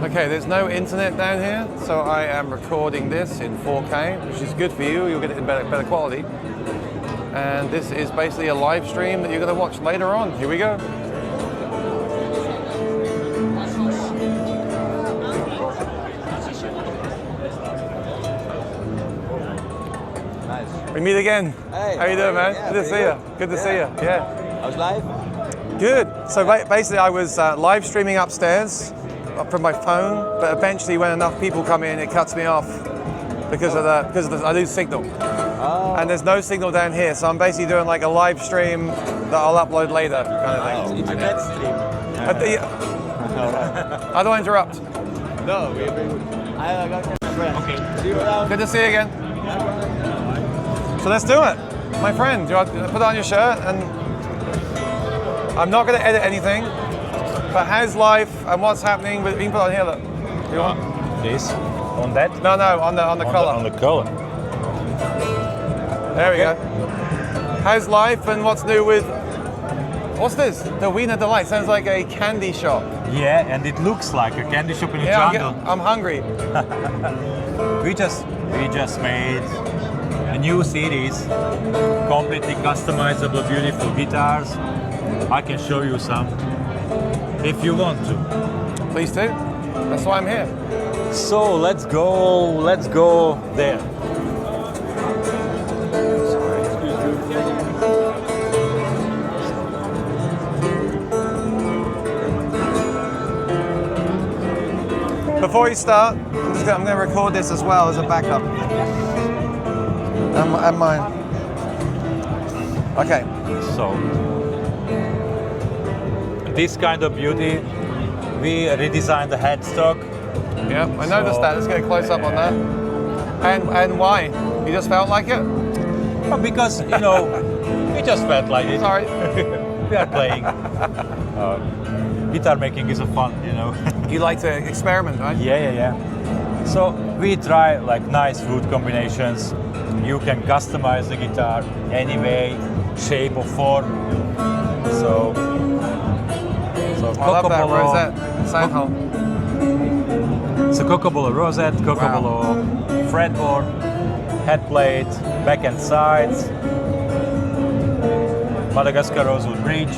Okay, there's no internet down here, so I am recording this in 4K, which is good for you. You'll get it in better quality. And this is basically a live stream that you're going to watch later on. Here we go. Nice. We meet again. Hey, how you doing, man? yeah, good to see you. Good to see you. Yeah. How's life? Good. So basically, I was live streaming upstairs from my phone, but eventually, when enough people come in, it cuts me off because of the I lose signal. Oh. And there's no signal down here, so I'm basically doing like a live stream that I'll upload later, kind of thing. Internet stream. I don't interrupt. No, I got my friend. Okay. See you around. Good to see you again. So let's do it. My friend, do you want to put on your shirt? And I'm not going to edit anything, but how's life and what's happening? You can put on here, look. You want? This? On that? No, on the color. On the color. There we go. How's life and what's new with... What's this? The Wiener Delight. Sounds like a candy shop. Yeah, and it looks like a candy shop in the jungle. I'm hungry. We just made a new series, completely customizable, beautiful guitars. I can show you some if you want to. Please do. That's why I'm here. So let's go there. Before you start, I'm going to record this as well as a backup. And mine. Okay. So, this kind of beauty, we redesigned the headstock. Yeah, I noticed that. Let's get a close up on that. And why? You just felt like it? Well, because, we just felt like it. Sorry. We are playing. Guitar making is a fun, You like to experiment, right? Yeah. So we try like nice wood combinations. You can customize the guitar any way, shape or form. So I love that rosette sound hole. It's a Cocobolo rosette, Cocobolo fretboard, head plate, back and sides, Madagascar rosewood bridge.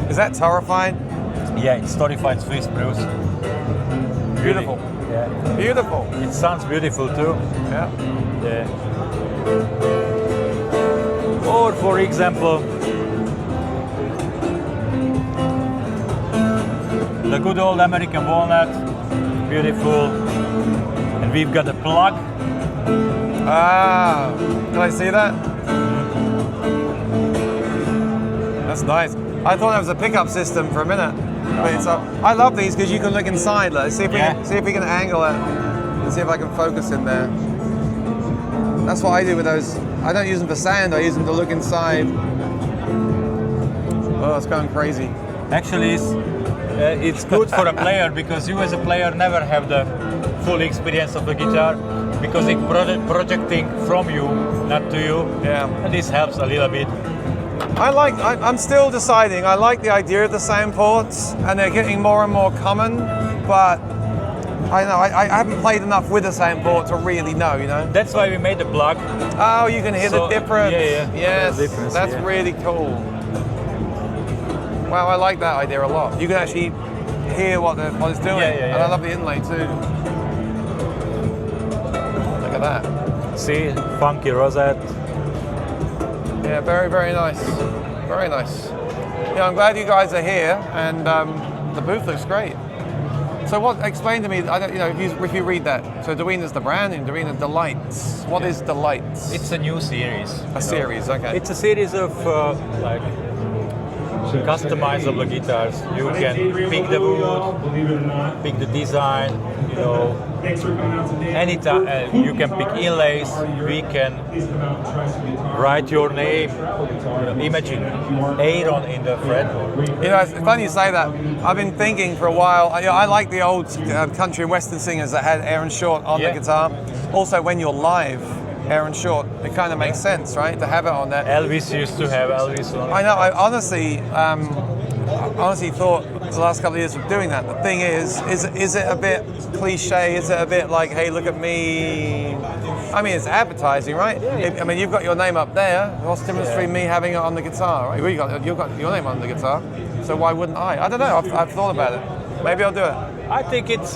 Is that torrified? Yeah, it's torrified Swiss spruce. Beautiful. Yeah. Beautiful. It sounds beautiful too. Yeah. Yeah. Or for example, the good old American walnut, beautiful. And we've got a plug. Ah, can I see that? That's nice. I thought that was a pickup system for a minute. But it's I love these because you can look inside. Let's see if we can angle it and see if I can focus in there. That's what I do with those. I don't use them for sound. I use them to look inside. Oh, it's going crazy. Actually, it's good for a player because you as a player never have the full experience of the guitar because it's projecting from you, not to you. Yeah. And this helps a little bit. I'm still deciding. I like the idea of the sound ports, and they're getting more and more common. But I haven't played enough with the sound port to really know. That's why we made the plug. Oh, you can hear the difference. Yeah. Yes, The difference, that's really cool. Wow, I like that idea a lot. You can actually hear what it's doing. Yeah. And I love the inlay too. Look at that. See, funky rosette. Yeah, very, very nice. Very nice. Yeah, I'm glad you guys are here, and the booth looks great. So explain to me, I don't, if you read that, so Duena's the brand and Duena Delights. What is Delights? It's a new series. A series, okay. It's a series of customizable guitars. You can pick the wood, pick the design, anytime you can pick inlays. We can write your name. Imagine Aaron in the fretboard. It's funny you say that. I've been thinking for a while. I like the old country and western singers that had Aaron Short on the guitar. Also, when you're live, Aaron Short, it kind of makes sense, right, to have it on there. Elvis used to have Elvis on it. I know. Honestly, honestly thought the last couple of years of doing that. The thing is it a bit cliche? Is it a bit like, hey, look at me? I mean, it's advertising, right? I mean, you've got your name up there. What's the difference between me having it on the guitar, right? You've got your name on the guitar, so why wouldn't I? I don't know. I've thought about it. Maybe I'll do it. I think it's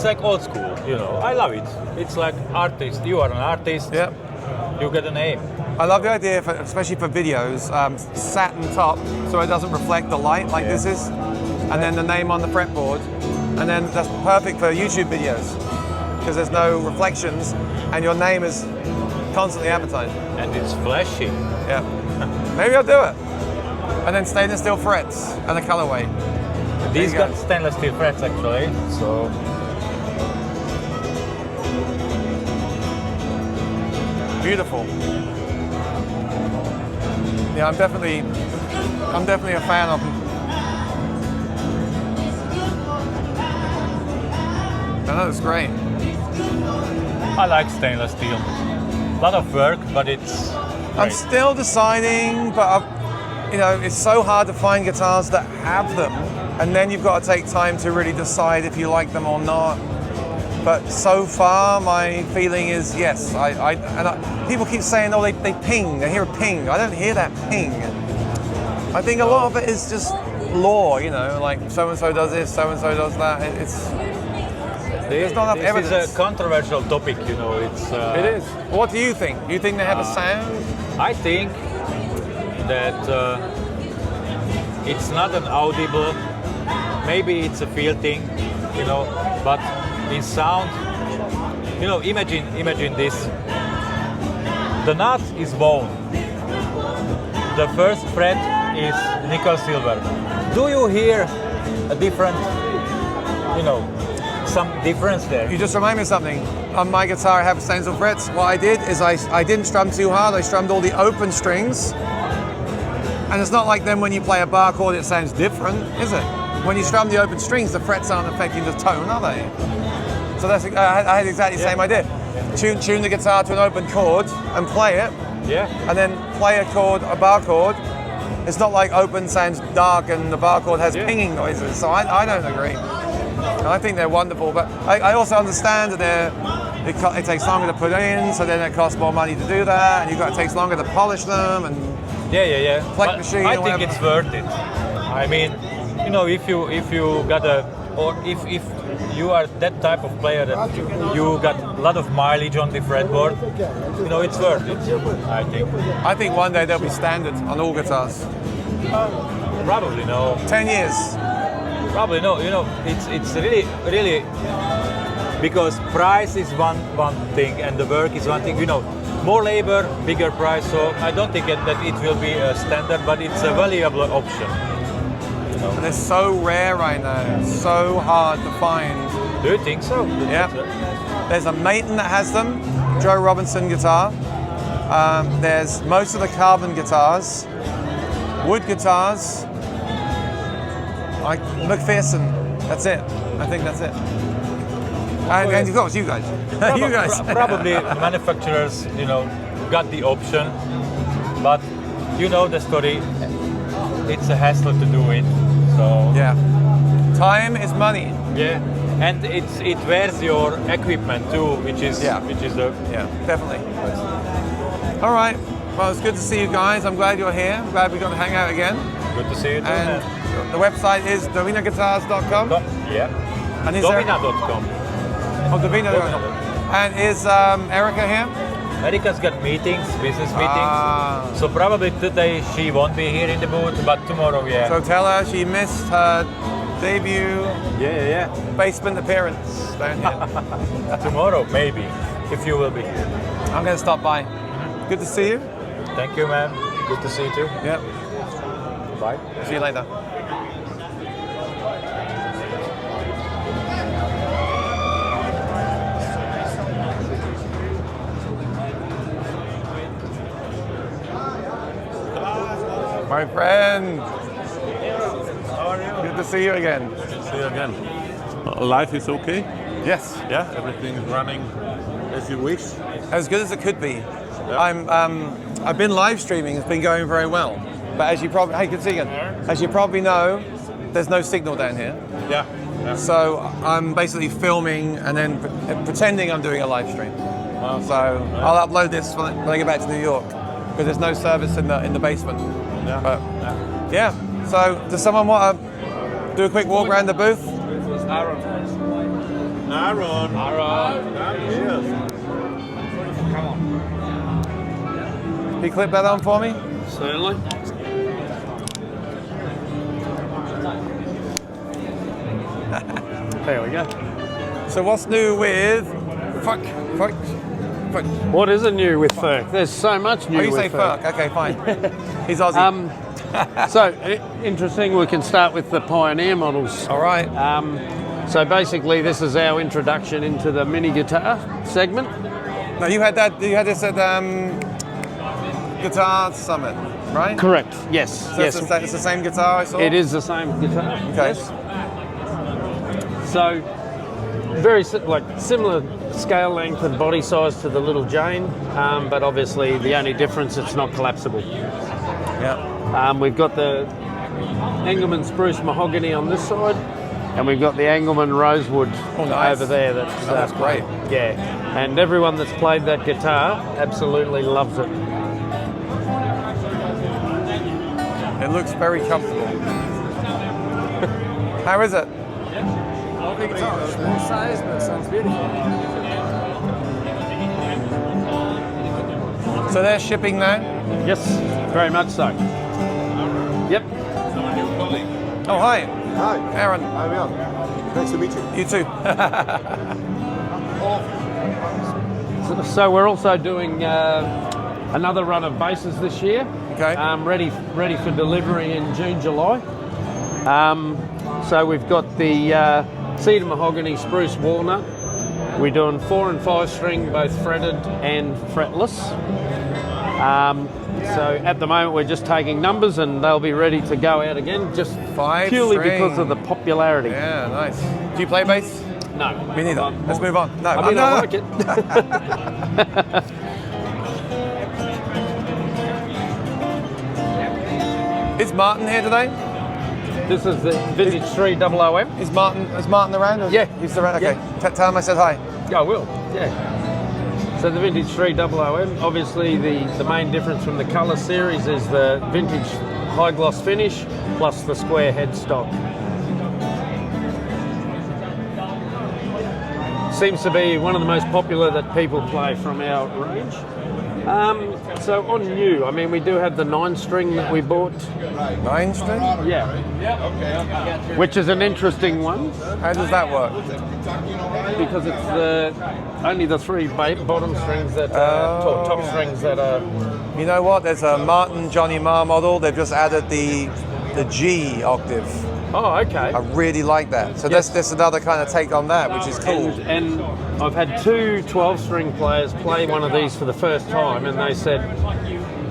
like old school, you know. I love it. It's like artist. You are an artist. Yeah. You get a name. I love the idea, especially for videos, satin top, so it doesn't reflect the light like this is, and then the name on the fretboard, and then that's perfect for YouTube videos because there's no reflections, and your name is constantly advertised. And it's flashy. Yeah. Maybe I'll do it. And then stainless steel frets and a colorway. These got stainless steel frets actually, so. Beautiful. Yeah, I'm definitely a fan of them. I know, it's great. I like stainless steel. A lot of work, but it's great. I'm still deciding, but it's so hard to find guitars that have them, and then you've got to take time to really decide if you like them or not. But so far, my feeling is yes. People keep saying, oh, they ping. I hear a ping. I don't hear that ping. I think a lot of it is just lore, like so-and-so does this, so-and-so does that. There's not enough evidence. This is a controversial topic, It's. It is. What do you think? Do you think they have a sound? I think that it's not an audible. Maybe it's a feel thing, but. In sound, imagine this. The nut is bone. The first fret is nickel silver. Do you hear a different, some difference there? You just remind me of something. On my guitar, I have stainless steel frets. What I did is I didn't strum too hard. I strummed all the open strings. And it's not like then when you play a bar chord, it sounds different, is it? When you strum the open strings, the frets aren't affecting the tone, are they? So I had exactly the same idea. Tune the guitar to an open chord and play it. Yeah. And then play a bar chord. It's not like open sounds dark and the bar chord has pinging noises. So I don't agree. I think they're wonderful, but I also understand that it takes longer to put in, so then it costs more money to do that, and it takes longer to polish them and But machine. I think it's worth it. I mean, if you got if you are that type of player that you got a lot of mileage on the fretboard, it's worth it, I think. I think one day they'll be standard on all guitars. Probably no. 10 years. Probably no. It's really because price is one thing and the work is one thing. More labor, bigger price. So I don't think that it will be a standard, but it's a valuable option. And they're so rare right now, so hard to find. Do you think so? Yeah. There's a Maton that has them, Joe Robinson guitar. There's most of the carbon guitars, wood guitars, like McPherson. That's it. I think that's it. And of course, you guys. You guys. Probably manufacturers, got the option, but the story. It's a hassle to do it. So yeah, time is money. Yeah, and it wears your equipment too, which is definitely. All right. Well, it's good to see you guys. I'm glad you're here. I'm glad we got to hang out again. Good to see you too. And the website is davinaguitars.com. Yeah. And is Davina.com. Oh, Davina.com. And is Erica here? Erica's got meetings, business meetings. So probably today she won't be here in the booth, but tomorrow, yeah. So tell her she missed her debut basement appearance down here. Tomorrow, maybe, if you will be here. I'm going to stop by. Good to see you. Thank you, man. Good to see you too. Yep. Bye. See you later. My friend. How are you? Good to see you again. Good to see you again. Life is okay? Yes. Yeah, everything is running as you wish? As good as it could be. Yeah. I've been live streaming. It's been going very well. But as you probably, hey, good seeing you. As you probably know, there's no signal down here. Yeah. So I'm basically filming and then pretending I'm doing a live stream. So I'll upload this when I get back to New York because there's no service in the basement. Yeah. But yeah. So does someone want to do a quick walk around the booth? Aaron. Come on. Can you clip that on for me? Certainly. There we go. So what's new with Furch? What isn't new with Furch? There's so much new Oh, you with say Furch. Furch. Okay, fine. He's Aussie. So, interesting, we can start with the Pioneer models. All right. So basically this is our introduction into the mini guitar segment. Now you had this at Guitar Summit, right? Correct, yes. So yes. it's the same guitar I saw? It is the same guitar. Okay. Yes. So, very similar scale length and body size to the Little Jane, but obviously the only difference, it's not collapsible. Yeah. We've got the Engelmann Spruce Mahogany on this side, and we've got the Engelmann Rosewood over there. That's great. Yeah, and everyone that's played that guitar absolutely loves it. It looks very comfortable. How is it? Lovely guitar. Small size, but it sounds beautiful. So they're shipping now? Yes, very much so. Yep. Oh, hi. Hi. Aaron. Hi, Leon. Nice to meet you. You too. So we're also doing another run of basses this year. Okay. Ready for delivery in June, July. So we've got the cedar mahogany, spruce walnut. We're doing 4 and 5 string, both fretted and fretless. So at the moment we're just taking numbers and they'll be ready to go out again, just 5 purely string. because of the popularity. Yeah, nice. Do you play bass? No. Me neither. Let's move on. No, I mean, no. I like it. Is Martin here today? This is the Vintage 3 OOM. Is Martin around? Or Yeah. He's around. Okay. Yeah. Tell him I said hi. Yeah, I will. Yeah. So the Vintage 3 OOM, obviously the main difference from the colour series is the vintage high gloss finish plus the square headstock. Seems to be one of the most popular that people play from our range. So on new, I mean, we do have the 9-string that we bought. 9-string? Yeah. Which is an interesting one. How does that work? Because it's only the 3 bottom strings that or top strings that are. You know what? There's a Martin Johnny Marr model. They've just added the G octave. Oh, okay. I really like that. So Yes. that's another kind of take on that, which is cool. And I've had 2 12-string players play one of these for the first time, and they said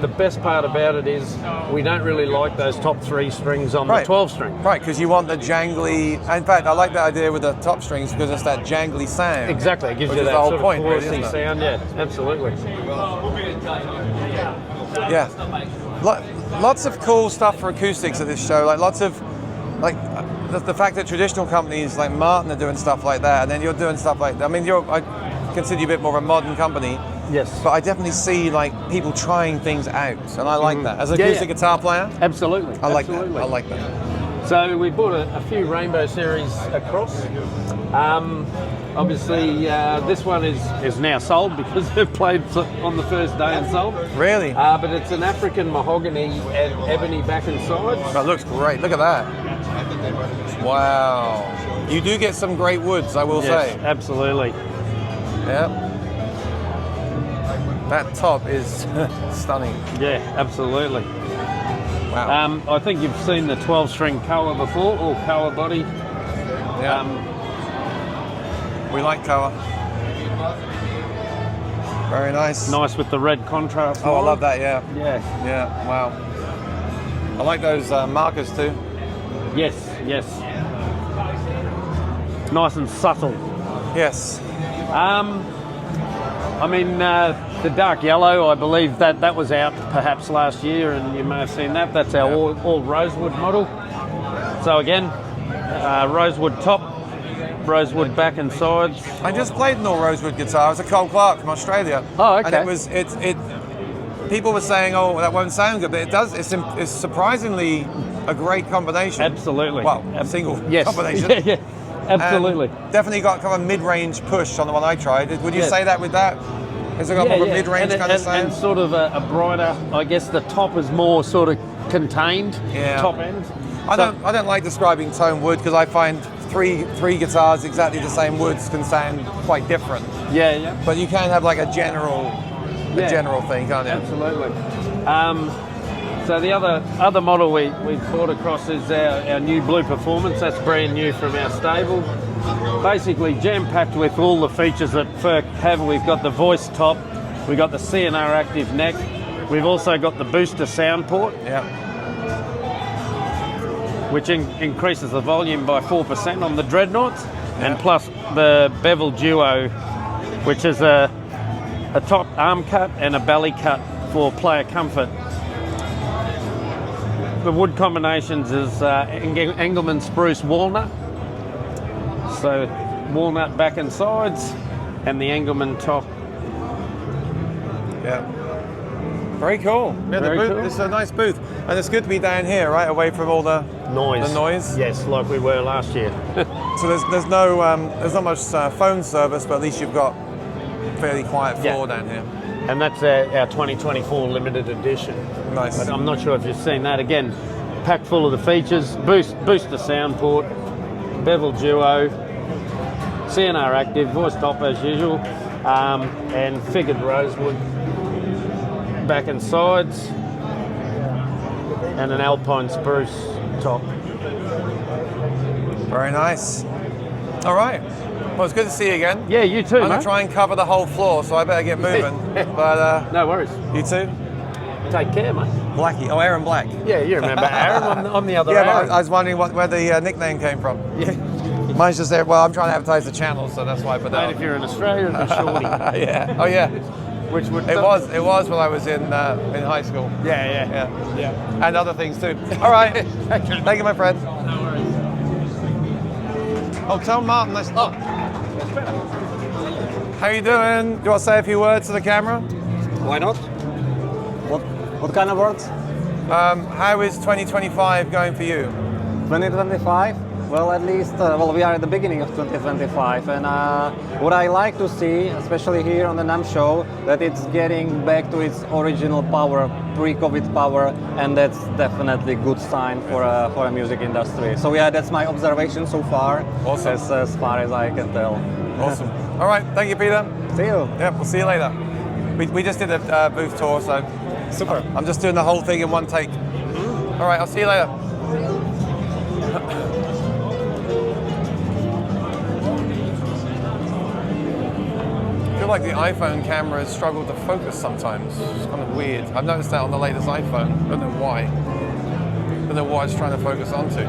the best part about it is we don't really like those top 3 strings on the 12-string. Right, because you want the jangly. In fact, I like the idea with the top strings because it's that jangly sound. Exactly, it gives Which you is that the whole sort point, of really, chorusy isn't it? sound. Yeah, absolutely. Yeah. Lots of cool stuff for acoustics at this show. Like lots of, the fact that traditional companies like Martin are doing stuff like that, and then you're doing stuff like that. I mean, I consider you a bit more of a modern company. Yes. But I definitely see like people trying things out, and I like that. As an acoustic guitar player, Absolutely. I like absolutely. that. I like that. So we bought a few Rainbow Series across. Obviously, this one is now sold because it played on the first day and sold. Really? But it's an African mahogany and ebony back and sides. That looks great. Look at that. Wow. You do get some great woods, I will Yes, say. absolutely. Yeah. That top is stunning. Yeah, absolutely. Wow. I think you've seen the 12-string Koa before, or Koa body. Yeah. We like Koa. Very nice. Nice with the red contrast. Oh, I line. love that, yeah. Yeah. Yeah, wow. I like those markers too. Yes, yes. Nice and subtle. Yes. I mean, the dark yellow, I believe that was out perhaps last year, and you may have seen that. That's our all rosewood model. So again, rosewood top, rosewood back and sides. I just played an all rosewood guitar. It was a Cole Clark from Australia. Oh, okay. And people were saying, "Oh, that won't sound good," but it does. It's surprisingly a great combination. Absolutely. Well, a single Yes. combination. Yeah, absolutely. And definitely got kind of a mid-range push on the one I tried. Would you say that with that? Has it got more of a mid-range kind of sound? And sort of a brighter. I guess the top is more sort of contained. Top end. I don't like describing tone wood because I find three guitars exactly the same woods can sound quite different. Yeah. But you can have like a general thing, can't you? Absolutely. So the other model we brought across is our new Blue Performance. That's brand new from our stable. Basically jam-packed with all the features that Furch have. We've got the voice top, we've got the CNR active neck, we've also got the booster sound port. Yeah. Which increases the volume by 4% on the Dreadnoughts, and plus the Bevel Duo, which is a top arm cut and a belly cut for player comfort. The wood combinations is Engelmann spruce walnut, so walnut back and sides, and the Engelmann top. Yeah. Very cool. Yeah, Very cool. This is a nice booth, and it's good to be down here, right, away from all the noise. Yes, like we were last year. So there's not much phone service, but at least you've got fairly quiet floor down here. And that's our 2024 limited edition. Nice. But I'm not sure if you've seen that. Again, packed full of the features: booster sound port, Bevel Duo, CNR active, voice top as usual, and figured rosewood back and sides, and an alpine spruce top. Very nice. All right. Well, it's good to see you again. Yeah, you too, I'm going mate. to try and cover the whole floor, so I better get moving. But no worries. you too? Take care, mate. Blackie. Oh, Aaron Black. Yeah, you remember Aaron? I'm the other Yeah, Aaron. but I was wondering where the nickname came from. Yeah. Mine's just there. Well, I'm trying to advertise the channel, so that's why I put that Mate, if you're in Australia, it'd be Shorty. Yeah. Oh, yeah. Which would It was when I was in high school. Yeah. And other things too. All right. Thank you, my friend. No worries. Oh, tell Martin. How you doing? Do you want to say a few words to the camera? Why not? What kind of words? How is 2025 going for you? 2025? Well, at least, we are at the beginning of 2025, and what I like to see, especially here on the NAMM show, that it's getting back to its original power, pre-COVID power, and that's definitely a good sign for a music industry. So yeah, that's my observation so far, Awesome. as far as I can tell. Awesome. All right. Thank you, Peter. See you. Yep. We'll see you later. We just did a booth tour, so Super. I'm just doing the whole thing in one take. All right. I'll see you later. I feel like the iPhone camera has struggled to focus sometimes. It's kind of weird. I've noticed that on the latest iPhone. I don't know why. I don't know what it's trying to focus onto.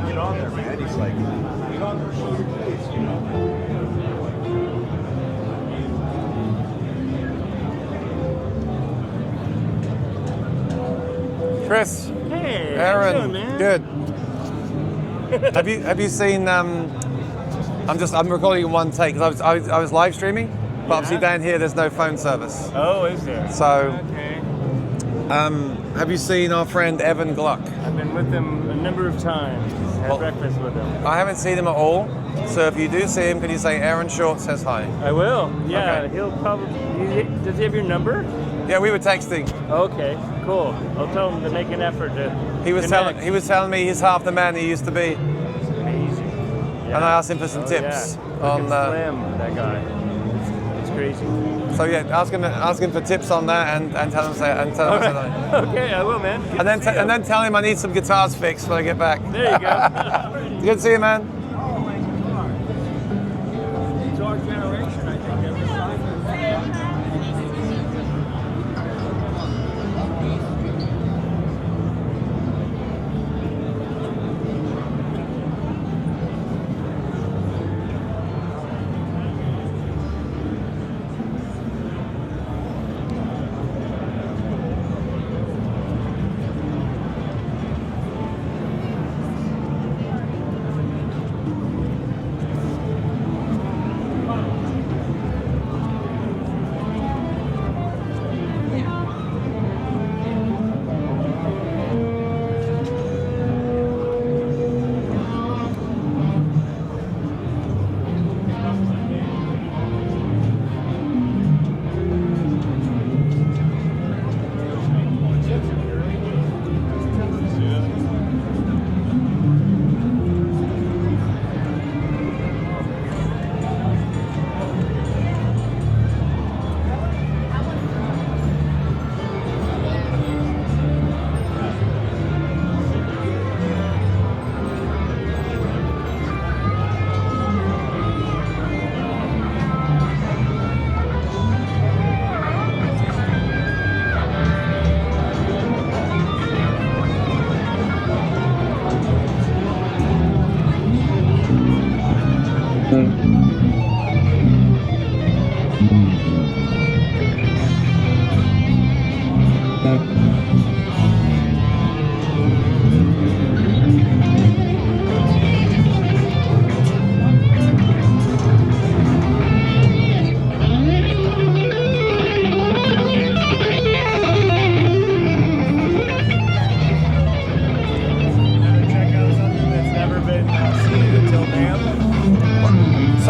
Get on there, man. He's like, get on there, show your face, you know. Chris. Hey, Aaron. how you doing, man? Good. have you seen? I'm recording in one take because I was live streaming, but obviously down here there's no phone service. Oh, is there? So, Okay. have you seen our friend Evan Gluck? I've been with him a number of times. Had breakfast with him. I haven't seen him at all. So if you do see him, can you say Aaron Short says hi? I will. Yeah, Okay. he'll probably. Does he have your number? Yeah, we were texting. Okay, cool. I'll tell him to make an effort to. He was telling me he's half the man he used to be, It's amazing. Yeah. and I asked him for some tips Yeah. on. Slim, that guy. It's crazy. So yeah, ask him for tips on that, and tell him say hi. Okay, I will, man. Good And then to see you. and then tell him I need some guitars fixed when I get back. There you go. Good to see you, man. It's our generation, I think.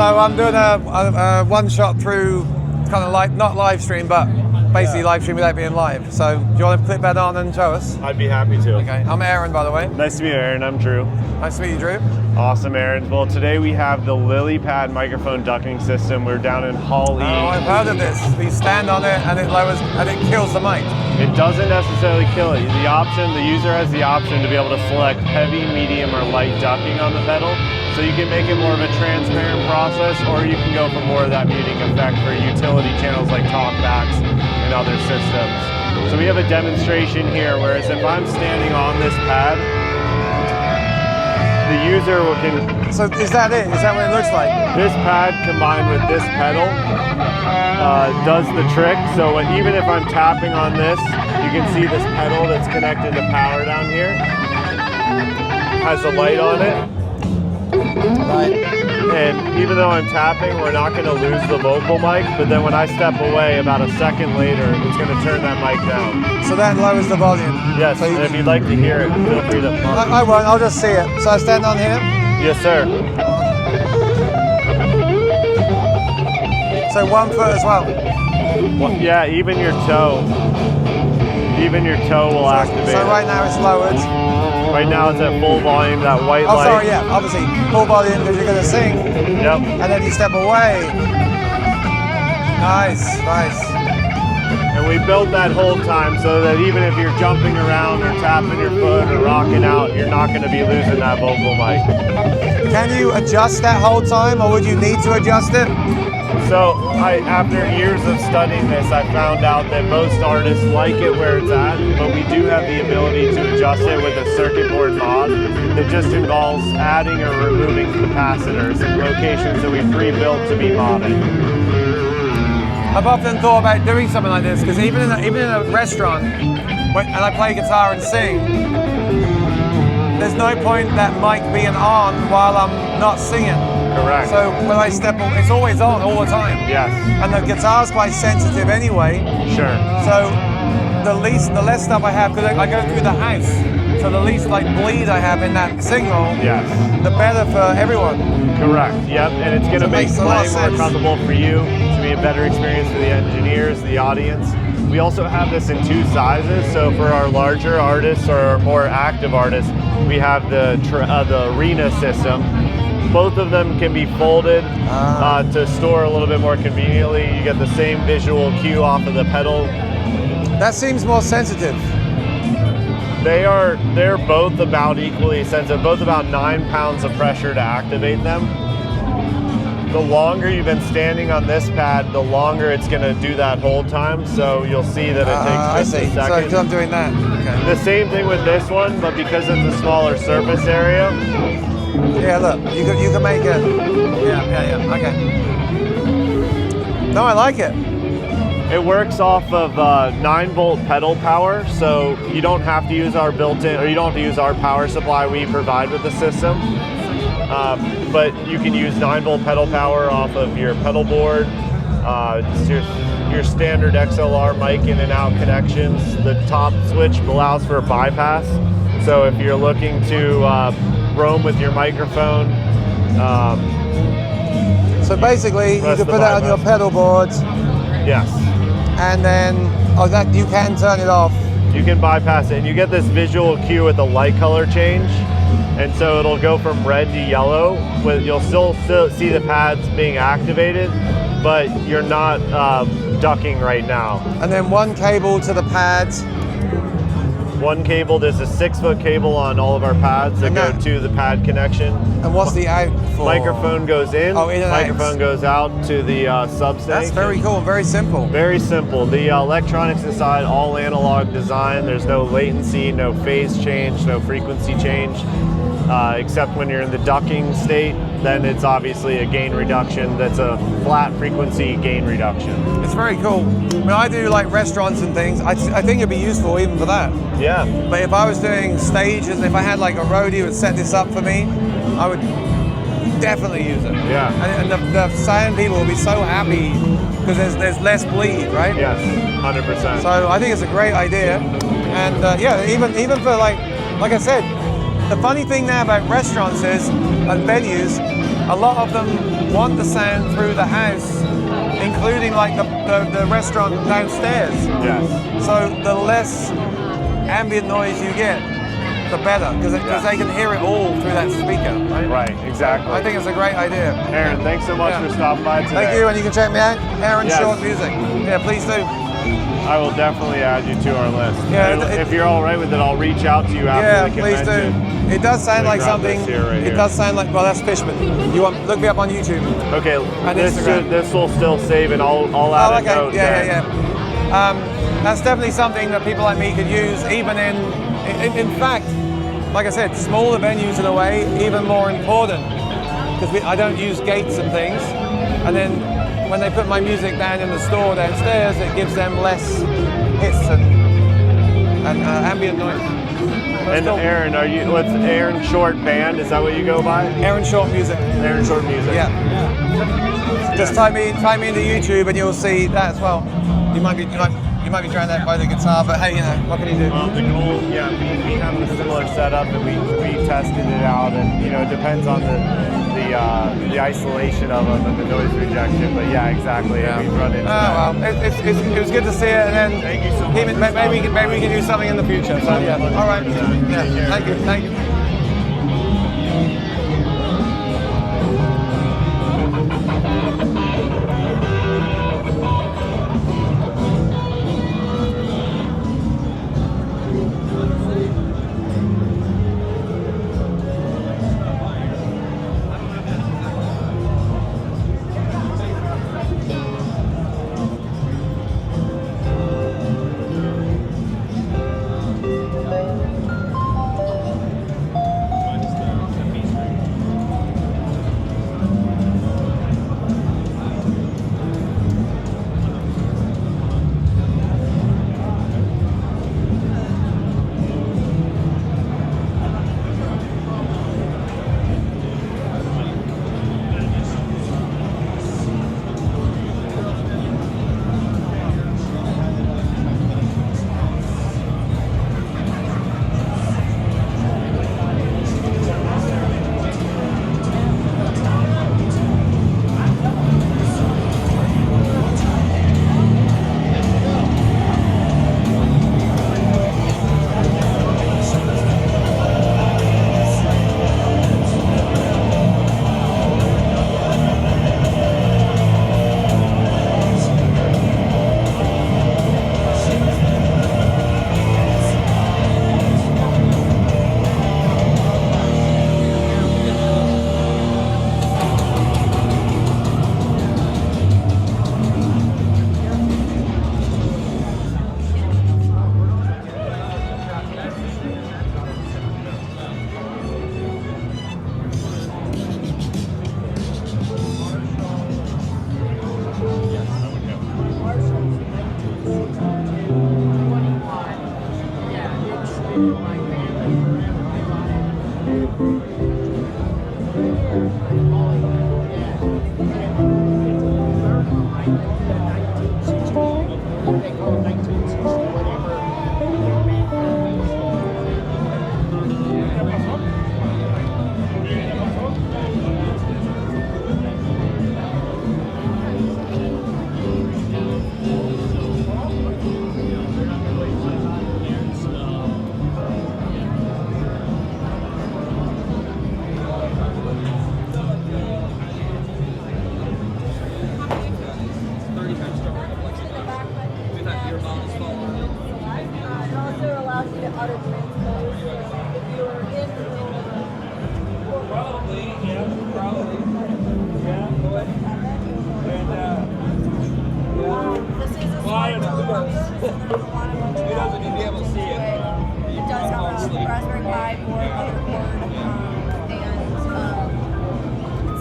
So I'm doing a one shot through, kind of like not live stream, but basically live stream without being live. So do you want to click that on and show us? I'd be happy to. Okay, I'm Aaron, by the way. Nice to meet you, Aaron. I'm Drew. Nice to meet you, Drew. Awesome, Aaron. Well, today we have the LilyPad microphone ducking system. We're down in Hall E. Oh, I've heard of this. You stand on it and it lowers and it kills the mic. It doesn't necessarily kill it. The user has the option to be able to select heavy, medium, or light ducking on the pedal. So you can make it more of a transparent process, or you can go for more of that muting effect for utility channels like talkbacks and other systems. So we have a demonstration here, whereas if I'm standing on this pad, the user can... So is that it? Is that what it looks like? This pad combined with this pedal does the trick. So even if I'm tapping on this, you can see this pedal that's connected to power down here. Has a light on it. Right. And even though I'm tapping, we're not going to lose the vocal mic, but then when I step away about a second later, it's going to turn that mic down. So that lowers the volume. Yes, So and if you'd like to hear it, feel free to pump. I won't, I'll just see it. So I stand on here. Yes, sir. So 1 foot as well. Well, yeah, even your toe will activate. So right now it's lowered. Right now it's at full volume, that white Oh, light. sorry, yeah, obviously full volume because you're going to sing, Yep. and then you step away. Nice, nice. And we built that hold time so that even if you're jumping around or tapping your foot or rocking out, you're not going to be losing that vocal mic. Can you adjust that whole time, or would you need to adjust it? So after years of studying this, I found out that most artists like it where it's at, but we do have the ability to adjust it with a circuit board mod that just involves adding or removing capacitors in locations that we pre-built to be modded. I've often thought about doing something like this because even in a restaurant, and I play guitar and sing, there's no point that mic being on while I'm not singing. Correct. So when I step, it's always on all the time. Yes. And the guitar's quite sensitive anyway. Sure. So the less stuff I have, because I go through the house. So the least like bleed I have in that signal, Yes. the better for everyone. Correct. Yep. And it's going to make makes a lot playing of more sense. comfortable for you. To be a better experience for the engineers, the audience. We also have this in 2 sizes. So for our larger artists or our more active artists, we have the arena system. Both of them can be folded to store a little bit more conveniently. You get the same visual cue off of the pedal. That seems more sensitive. They're both about equally sensitive, both about 9 pounds of pressure to activate them. The longer you've been standing on this pad, the longer it's going to do that hold time. So you'll see that it takes just a second. So because I'm doing that. Okay. The same thing with this one, but because it's a smaller surface area. Yeah, look, you can make it. Yeah. Okay. No, I like it. It works off of 9-volt pedal power, so you don't have to use our built-in, or you don't have to use our power supply we provide with the system. But you can use 9-volt pedal power off of your pedal board, just your standard XLR mic in and out connections. The top switch allows for a bypass, so if you're looking to roam with your microphone. So basically, you press can the put that on your bypass. pedal boards, Yes. and then that you can turn it off. You can bypass it, and you get this visual cue with the light color change, and so it'll go from red to yellow. You'll still see the pads being activated, but you're not ducking right now. And then one cable to the pads. One cable, there's a 6-foot cable on all of our pads that go to the pad connection. And what's the out for? Microphone goes in, Oh, in and out. microphone goes out to the substation. That's very cool and very simple. Very simple. The electronics inside, all analog design. There's no latency, no phase change, no frequency change, except when you're in the ducking state. Then it's obviously a gain reduction. That's a flat frequency gain reduction. It's very cool. When I do like restaurants and things, I think it'd be useful even for that. Yeah. But if I was doing stages, if I had like a roadie who would set this up for me, I would definitely use it. Yeah. And the sound people will be so happy because there's less bleed, right? Yes, 100%. So I think it's a great idea. And yeah, even for like I said, the funny thing now about restaurants is, and venues, a lot of them want the sound through the house, including like the restaurant downstairs. Yes. So the less ambient noise you get, the better, because they can hear it all through that speaker, right? Right, exactly. I think it's a great idea. Aaron, thanks so much Yeah. for stopping by today. Thank you, and you can check me out, Aaron Yes. Short Music. Yeah, please do. I will definitely add you to our list. Yeah, And it- if you're all right with it, I'll reach out to you after Yeah, the please do. convention. It does sound Let me like grab something. this here, right It here. does sound like, well, that's Fishman. You want look me up on YouTube. Okay, And Instagram. this will still save, and I'll add Oh, a okay. note. Yeah. That's definitely something that people like me could use, even in fact, like I said, smaller venues in a way, even more important, because I don't use gates and things. And then when they put my music down in the store downstairs, it gives them less hits and ambient noise. But And still, Aaron, what's Aaron Short Band? Is that what you go by? Aaron Short Music. Aaron Short Music. Yeah. Just type me into YouTube and you'll see that as well. You might be drowned out by the guitar, but hey, what can you do? The goal, yeah, we have a similar setup, and we tested it out, and it depends on the isolation of them and the noise rejection. But yeah, exactly. Yeah. We've run into that. Well, it was good to see it, and then Thank you so much. maybe we can do something in the future. So yeah, all right. Yeah, thank you.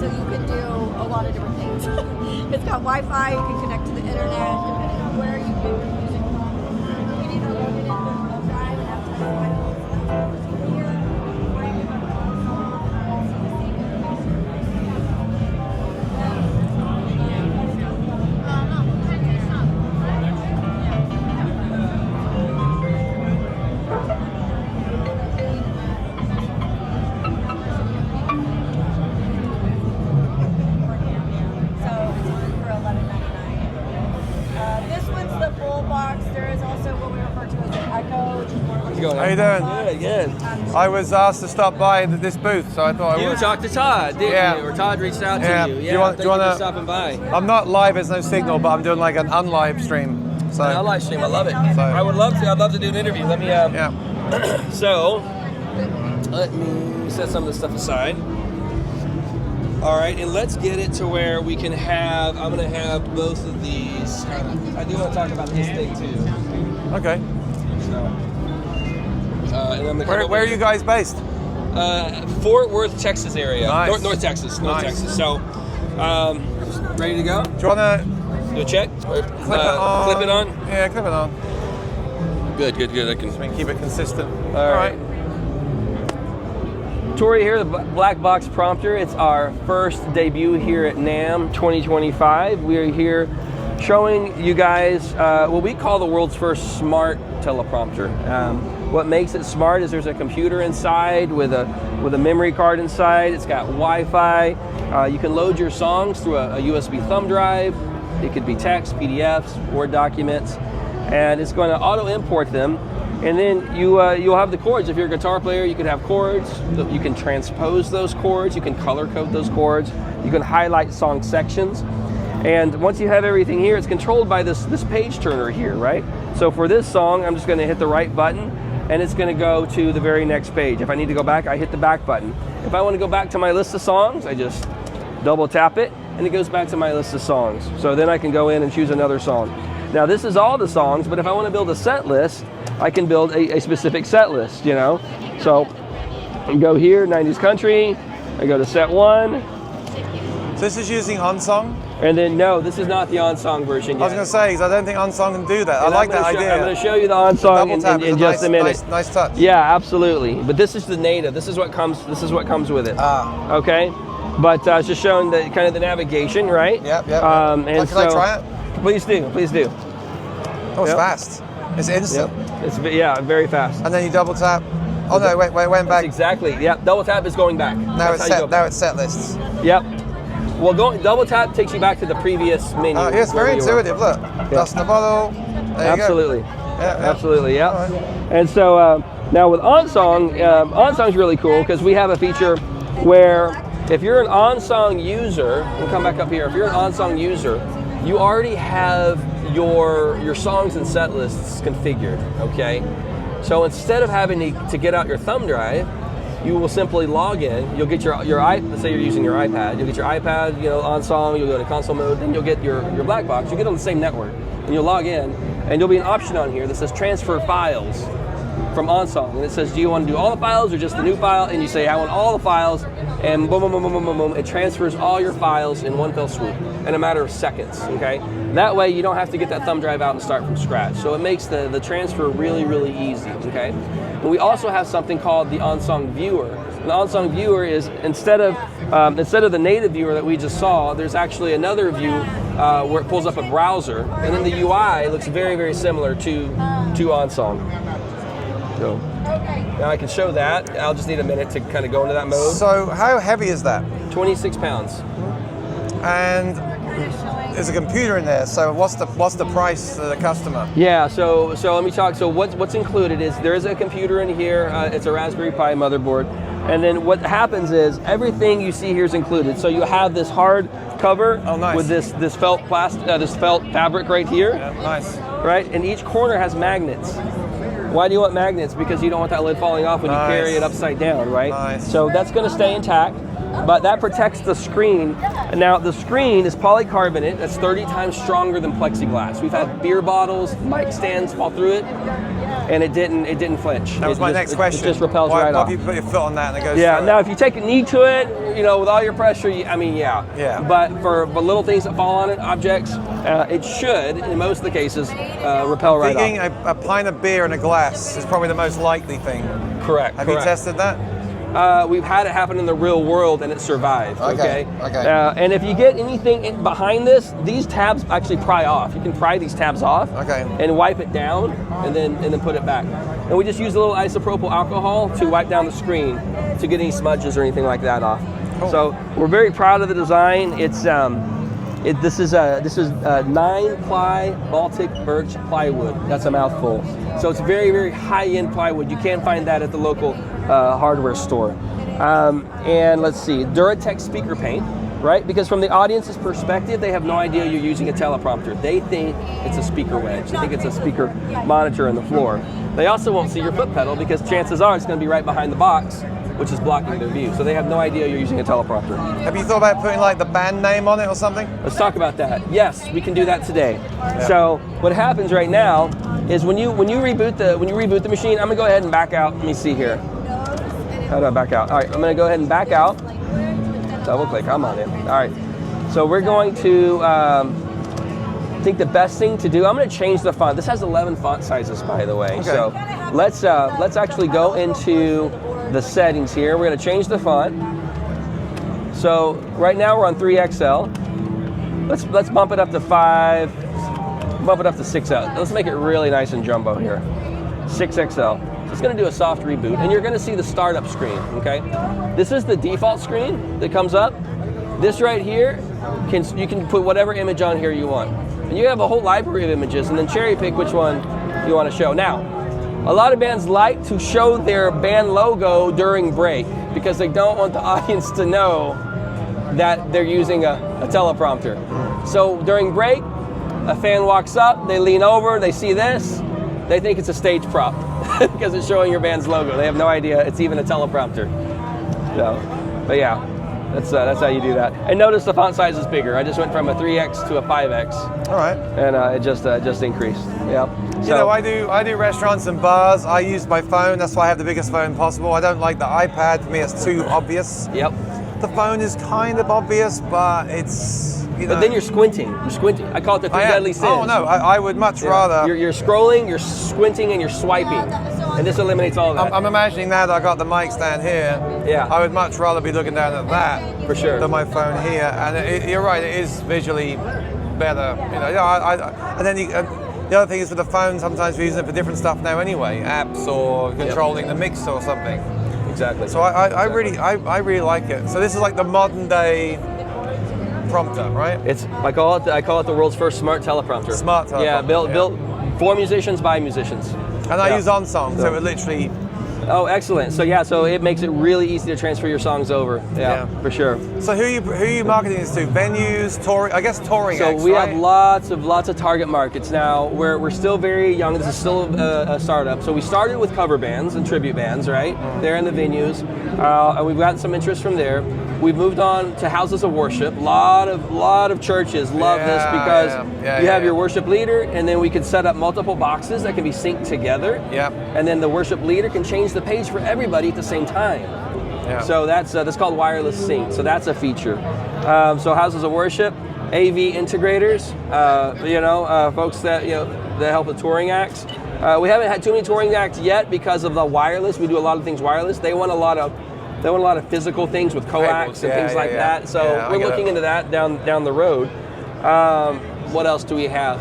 So you can do a lot of different things. It's got Wi-Fi, you can connect to the internet, depending on where you get your music from. You can either load it into a drive and have text files here, or you can run a song and also receive How you doing? Good. I was asked to stop by this booth, so I thought I You would. talked to Todd, didn't Yeah. you? Or Todd reached out to Yeah. you. Do Yeah, you want- thank do you wanna- for stopping by. I'm not live, there's no signal, but I'm doing like an unlive stream. So I live stream. I love it. So- I would love to. I'd love to do an interview. Let me. yeah. So, let me set some of this stuff aside. All right, and let's get it to where we can have. I'm going to have both of these. I do want to talk about this thing too. Okay. So, and I'm gonna Where are you guys based? Fort Worth, Texas area. Nice. North Texas. North Nice. Texas. So, ready to go? Do you want to Do a check? clip it on? Clip it on? Yeah, clip it on. Good. I can. So we can keep it consistent. All right. Tori here, the Blackbox prompter. It's our first debut here at NAMM 2025. We are here showing you guys what we call the world's first smart teleprompter. What makes it smart is there's a computer inside with a memory card inside. It's got Wi-Fi. You can load your songs through a USB thumb drive. It could be text, PDFs, Word documents, and it's going to auto import them. And then you'll have the chords. If you're a guitar player, you can have chords. You can transpose those chords. You can color code those chords. You can highlight song sections. And once you have everything here, it's controlled by this page turner here, right? So for this song, I'm just going to hit the right button, and it's going to go to the very next page. If I need to go back, I hit the back button. If I want to go back to my list of songs, I just double tap it, and it goes back to my list of songs. So then I can go in and choose another song. Now this is all the songs, but if I want to build a set list, I can build a specific set list, you know? So I go here, 90s country, I go to set 1. So this is using OnSong? And then no, this is not the OnSong version yet. I was going to say, because I don't think OnSong can do that. I like that idea. I'm going to show you the OnSong in just a minute. Nice touch. Yeah, absolutely. But this is the native. This is what comes with it. Ah. Okay? But it's just showing the kind of the navigation, right? Yep. And Can I try it? Please do. That was fast. It's instant. Yep. It's very fast. And then you double tap. Oh no, wait, went back. Exactly. Yep. Double tap is going back. Now it's set lists. Yep. Well, double tap takes you back to the previous menu. It's very intuitive. Look, dust in the bottle. There you Absolutely. go. Yeah. Absolutely. Yeah. Right. And so now with OnSong, OnSong's really cool because we have a feature where if you're an OnSong user, we'll come back up here. If you're an OnSong user, you already have your songs and set lists configured. Okay. So instead of having to get out your thumb drive, you will simply log in. You'll get your let's say you're using your iPad. You'll get your iPad, OnSong. You'll go to console mode. Then you'll get your Blackbox. You get on the same network, and you'll log in, and there'll be an option on here that says transfer files from OnSong, and it says, do you want to do all the files or just the new file? And you say, I want all the files, and boom, boom, boom, boom, boom, boom, boom. It transfers all your files in one fell swoop in a matter of seconds. Okay. That way you don't have to get that thumb drive out and start from scratch. So it makes the transfer really, really easy. Okay. And we also have something called the OnSong Viewer. And the OnSong Viewer is instead of the native viewer that we just saw, there's actually another view where it pulls up a browser, and then the UI looks very, very similar to OnSong. So now I can show that. I'll just need a minute to kind of go into that mode. So how heavy is that? 26 pounds. And there's a computer in there. So what's the price to the customer? Yeah. So let me talk. So what's included is there is a computer in here. It's a Raspberry Pi motherboard. And then what happens is everything you see here is included. So you have this hard cover with this felt fabric right here. Yeah, nice. Right, and each corner has magnets. Why do you want magnets? Because you don't want that lid falling off when you carry it upside down, right? Nice. So that's going to stay intact, but that protects the screen. And now the screen is polycarbonate. That's 30 times stronger than plexiglass. We've had beer bottles, mic stands fall through it, and it didn't flinch. That was my next question. It just repels right off. Why do you put your foot on that and it goes Yeah. through Now, it? if you take a knee to it, you know, with all your pressure, yeah. Yeah. But for little things that fall on it, objects, it should, in most of the cases, repel right off. Thinking a pint of beer in a glass is probably the most likely thing. Correct. Have you tested that? We've had it happen in the real world and it survived. Okay. And if you get anything behind this, these tabs actually pry off. You can pry these tabs off. Okay. And wipe it down, and then put it back. And we just use a little isopropyl alcohol to wipe down the screen to get any smudges or anything like that off. Cool. So we're very proud of the design. It's this is 9-ply Baltic birch plywood. That's a mouthful. So it's very, very high-end plywood. You can't find that at the local hardware store. And let's see, Duratec speaker paint, right? Because from the audience's perspective, they have no idea you're using a teleprompter. They think it's a speaker wedge. They think it's a speaker monitor on the floor. They also won't see your foot pedal because chances are it's going to be right behind the box, which is blocking their view. So they have no idea you're using a teleprompter. Have you thought about putting like the band name on it or something? Let's talk about that. Yes, we can do that today. Yeah. So what happens right now is when you reboot the machine, I'm gonna go ahead and back out. Let me see here. How do I back out? All right, I'm gonna go ahead and back out. Double click. I'm on it. All right. So we're going to. I think the best thing to do. I'm going to change the font. This has 11 font sizes, by the way. Okay. So let's actually go into the settings here. We're going to change the font. So right now we're on 3XL. Let's bump it up to 5. Bump it up to 6L. Let's make it really nice and jumbo here. 6XL. So it's going to do a soft reboot, and you're going to see the startup screen. Okay. This is the default screen that comes up. This right here, you can put whatever image on here you want. And you have a whole library of images, and then cherry pick which one you want to show. Now, a lot of bands like to show their band logo during break because they don't want the audience to know that they're using a teleprompter. So during break, a fan walks up, they lean over, they see this, they think it's a stage prop because it's showing your band's logo. They have no idea it's even a teleprompter. So, but yeah. That's how you do that. And notice the font size is bigger. I just went from a 3X to a 5X. All right. And it just increased. Yeah. So, you know, I do restaurants and bars. I use my phone. That's why I have the biggest phone possible. I don't like the iPad. For me, it's too obvious. Yep. The phone is kind of obvious, but it's, you know. But then you're squinting. You're squinting. I call it the three deadly sins. Oh no, I would much rather. You're scrolling, you're squinting, and you're swiping. And this eliminates all of that. I'm imagining now that I got the mic stand here. Yeah. I would much rather be looking down at that for sure than my phone here. And you're right, it is visually better. You know, and then the other thing is with the phone, sometimes we're using it for different stuff now anyway, apps or controlling the mix or something. Exactly. So I really like it. So this is like the modern day prompter, right? It's I call it the world's first smart teleprompter. Smart teleprompter. Yeah, built for musicians by musicians. And I use OnSong, so it literally. Oh, excellent. So yeah, so it makes it really easy to transfer your songs over. Yeah, for sure. So who are you marketing this to? Venues, touring? I guess touring. So we have lots of target markets now. We're still very young. This is still a startup. So we started with cover bands and tribute bands, right? They're in the venues, and we've gotten some interest from there. We've moved on to houses of worship. Lot of churches love this because you have your worship leader, and then we can set up multiple boxes that can be synced together. Yep. And then the worship leader can change the page for everybody at the same time. Yeah. So that's called wireless sync. So that's a feature. So houses of worship, AV integrators, folks that that help with touring acts. We haven't had too many touring acts yet because of the wireless. We do a lot of things wireless. They want a lot of physical things with coax and things like that. So we're looking into that down the road. What else do we have?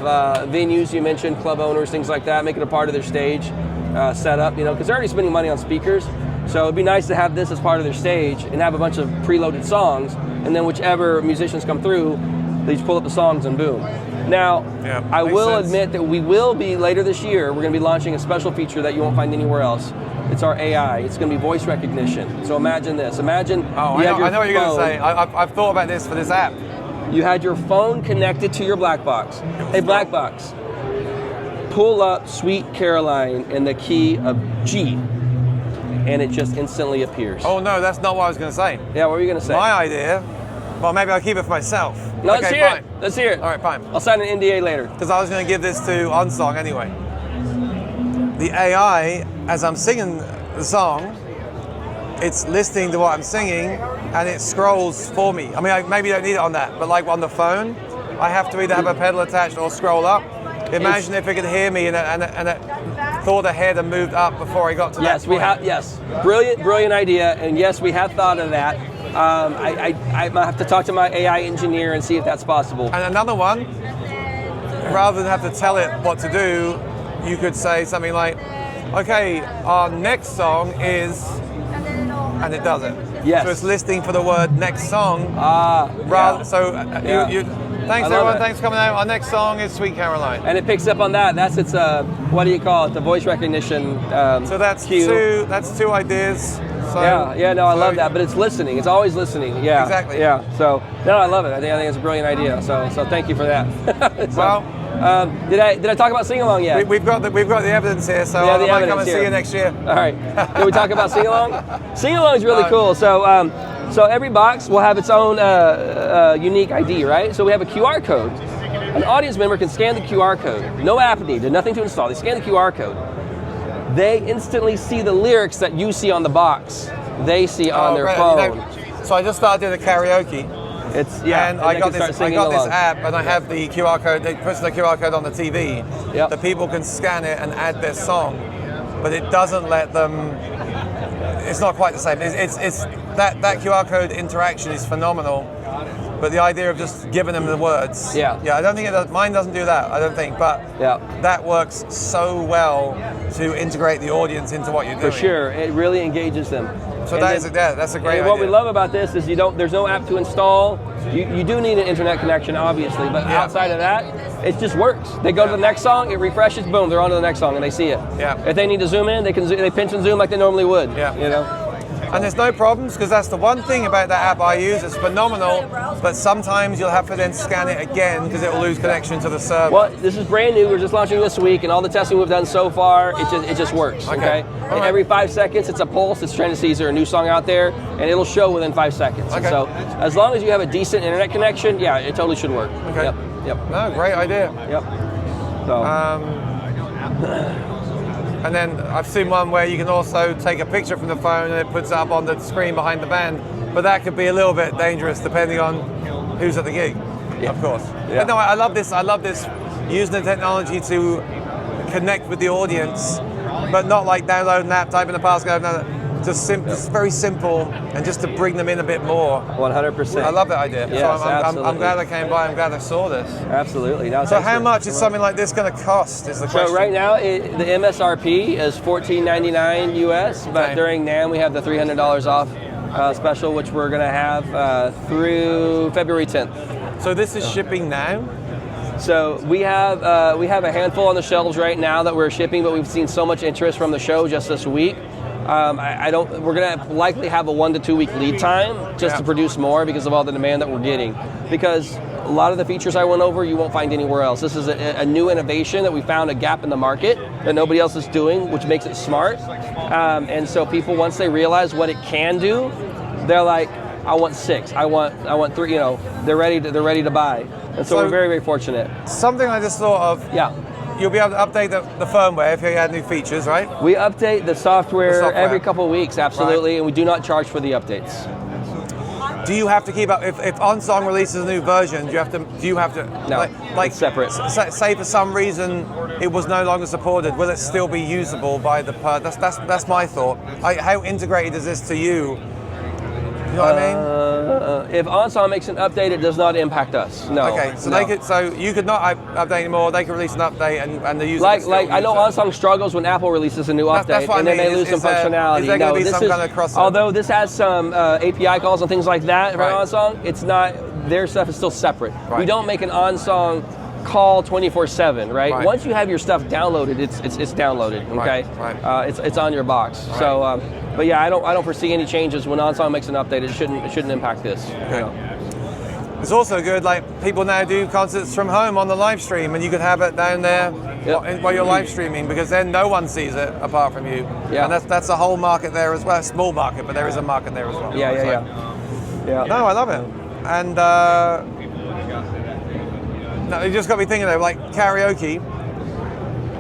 Venues, you mentioned, club owners, things like that, make it a part of their stage setup, because they're already spending money on speakers. So it'd be nice to have this as part of their stage and have a bunch of preloaded songs, and then whichever musicians come through, they just pull up the songs and boom. Now, I will admit that we will be, later this year, we're going to be launching a special feature that you won't find anywhere else. It's our AI. It's going to be voice recognition. So imagine this. Imagine I know what you're going to say. I've thought about this for this app. You had your phone connected to your Blackbox. Hey, Blackbox, pull up Sweet Caroline in the key of G, and it just instantly appears. Oh no, that's not what I was going to say. Yeah, what were you going to say? My idea, well, maybe I'll keep it for myself. No, okay, let's hear fine. it. Let's hear it. All right, fine. I'll sign an NDA later. Because I was going to give this to Unsong anyway. The AI, as I'm singing the song, it's listening to what I'm singing, and it scrolls for me. I mean, I maybe don't need it on that, but like on the phone, I have to either have a pedal attached or scroll up. Imagine if it could hear me and it thought ahead and moved up before I got to that point. Yes, brilliant idea, and yes, we have thought of that. I might have to talk to my AI engineer and see if that's possible. And another one, rather than have to tell it what to do, you could say something like, okay, our next song is, and it does it. Yes. So it's listening for the word next song. Thanks everyone, thanks for coming out. Our next song is Sweet Caroline. And it picks up on that. That's its, what do you call it? The voice recognition So that's cue. two ideas. So, I love that. But it's listening. It's always listening. Yeah. Exactly. Yeah. So no, I love it. I think it's a brilliant idea. So thank you for that. Did I talk about sing along yet? We've got the evidence here. So I might come and see you next year. All right. Can we talk about sing along? Sing along is really cool. So every box will have its own unique ID, right? So we have a QR code. An audience member can scan the QR code. No app needed, nothing to install. They scan the QR code. They instantly see the lyrics that you see on the box. They see on their phone. So I just started doing the karaoke. And I got this app, and I have the QR code. It puts the QR code on the TV. The people can scan it and add their song, but it doesn't let them. It's not quite the same. It's that QR code interaction is phenomenal, but the idea of just giving them the words. I don't think it does. Mine doesn't do that. I don't think, but that works so well to integrate the audience into what you're doing. For sure, it really engages them. So that's a great idea. What we love about this is there's no app to install. You do need an internet connection, obviously, but outside of that, it just works. They go to the next song, it refreshes, boom, they're on to the next song, and they see it. If they need to zoom in, they pinch and zoom like they normally would. And there's no problems, because that's the one thing about that app I use. It's phenomenal, but sometimes you'll have to then scan it again because it will lose connection to the server. Well, this is brand new. We're just launching this week, and all the testing we've done so far, it just works. Okay. And every 5 seconds, it's a pulse. It's trying to see is there a new song out there, and it'll show within 5 seconds. Okay. So as long as you have a decent internet connection, it totally should work. Okay. Yep. No, great idea. Yep. So. And then I've seen one where you can also take a picture from the phone and it puts it up on the screen behind the band. But that could be a little bit dangerous depending on who's at the gig, of course. But no, I love this. I love this, using the technology to connect with the audience, but not like download an app, type in a passcode. Just very simple, and just to bring them in a bit more. 100%. I love that idea. Yes, so I'm glad I came by. I'm glad I saw this. Absolutely. No, so how much is something like this going to cost? Is the question. So right now the MSRP is $14.99 US, but during NAMM we have the $300 off special, which we're going to have through February 10th. So this is shipping now. So we have a handful on the shelves right now that we're shipping, but we've seen so much interest from the show just this week. We're gonna likely have a 1 to 2 week lead time just to produce more because of all the demand that we're getting. Because a lot of the features I went over, you won't find anywhere else. This is a new innovation that we found a gap in the market that nobody else is doing, which makes it smart. And so people, once they realize what it can do, they're like, I want 6, I want 3. They're ready to buy. And so we're very, very fortunate. Something I just thought of. You'll be able to update the firmware if you add new features, right? We update the software every couple of weeks, absolutely, and we do not charge for the updates. do you have to keep up if OnSong releases a new version? Do you have to? No, like it's separate. Say for some reason it was no longer supported, will it still be usable by the That's my thought. How integrated is this to you? You know what I mean? If OnSong makes an update, it does not impact us. No. Okay, so no. so you could not update anymore. They could release an update and the user. Like I know OnSong struggles when Apple releases a new update, what and I then mean. they lose some functionality. Is there going to be some kind of crossover? Although this has some API calls and things like that for Right. OnSong, it's not. Their stuff is still separate. Right. We don't make an OnSong call 24/7, right? Right. Once you have your stuff downloaded, it's downloaded. Okay, Right. It's on your box. Right. So, but yeah, I don't foresee any changes when OnSong makes an update. It shouldn't impact this. Okay. It's also good, like people now do concerts from home on the live stream, and you could have it down there while you're live streaming, because then no one sees it apart from you. Yeah. And that's a whole market there as well, a small market, but there is a market there as well. Yeah. No, I love it. And no, you just got me thinking though, like karaoke.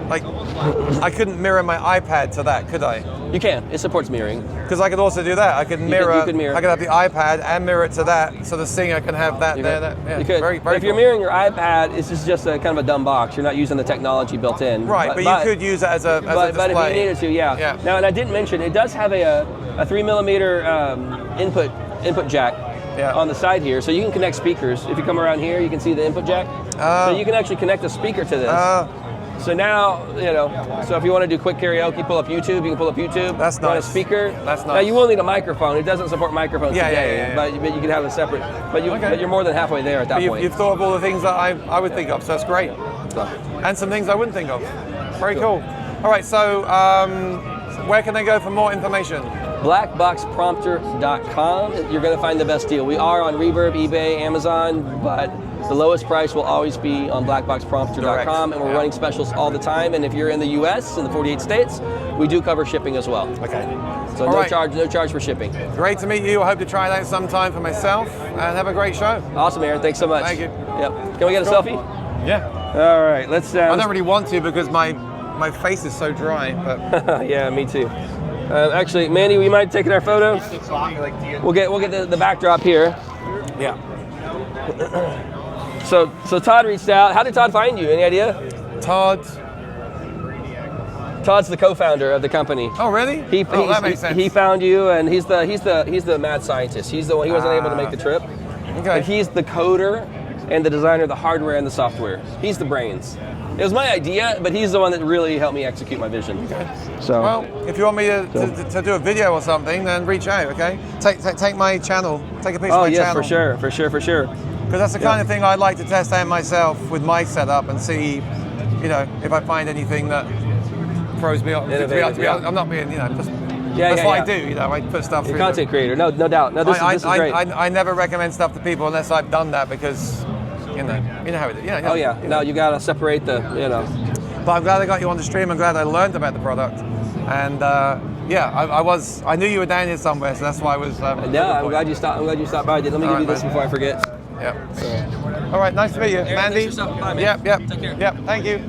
Like, I couldn't mirror my iPad to that, could I? You can. It supports mirroring. Because I could also do that. I could mirror. You could mirror. I could have the iPad and mirror it to that, so the singer can have that You there. could. That, yeah, You could. Very, But very if you're cool. mirroring your iPad, it's just a kind of a dumb box. You're not using the technology built in. Right, but you could use it as a But display. if you needed to, yeah. Now, and I didn't mention, it does have a 3mm input jack on the side here, so you can connect speakers. If you come around here, you can see the input jack. So you can actually connect a speaker to this. So now, so if you want to do quick karaoke, pull up YouTube, you can pull up YouTube. That's You want nice. a speaker. That's Now nice. you will need a microphone. It doesn't support microphones today, yeah. But you can have a separate. But you're more than halfway there at that point. You've thought of all the things that I would think of, so that's great. So. And some things I wouldn't think of. Very cool. All right, so where can they go for more information? Blackboxprompter.com. You're going to find the best deal. We are on Reverb, eBay, Amazon, but the lowest price will always be on blackboxprompter.com, and we're running specials all the time. And if you're in the U.S., in the 48 states, we do cover shipping as well. Okay. So All no right. charge for shipping. Great to meet you. I hope to try it out sometime for myself, and have a great show. Awesome, Aaron. Thanks so much. Thank you. Yep. Can we get a Cool. selfie? Yeah. All right. Let's. I don't really want to because my face is so dry, but yeah, me too. Actually, Manny, we might take our photo. We'll get the backdrop here. yeah. So Todd reached out. How did Todd find you? Any idea? Todd's the co-founder of the company. Oh, really? That makes sense. He found you, and he's the mad scientist. He's the one. He wasn't able to make the trip. Okay. And he's the coder and the designer of the hardware and the software. He's the brains. It was my idea, but he's the one that really helped me execute my vision. Okay. So. Well, if you want me to do a video or something, then reach out. Okay. Take my channel. Take a picture of my channel. For sure. Because that's the kind of thing I'd like to test out myself with my setup and see, if I find anything that throws me off. I'm not being, just. That's what I do. I put stuff You're through. a content creator. No doubt. No, this is great. I never recommend stuff to people unless I've done that because, you know how it is. Oh yeah. No, you gotta separate the. But I'm glad I got you on the stream. I'm glad I learned about the product, and I knew you were down here somewhere, so that's why I was. I'm glad you stopped. I'm glad you stopped by. Let me give you this before I forget. Yep. All right. Nice to meet you, Aaron, Mandy. thanks for stopping by, man. Yep. Take care. Yep. Thank you.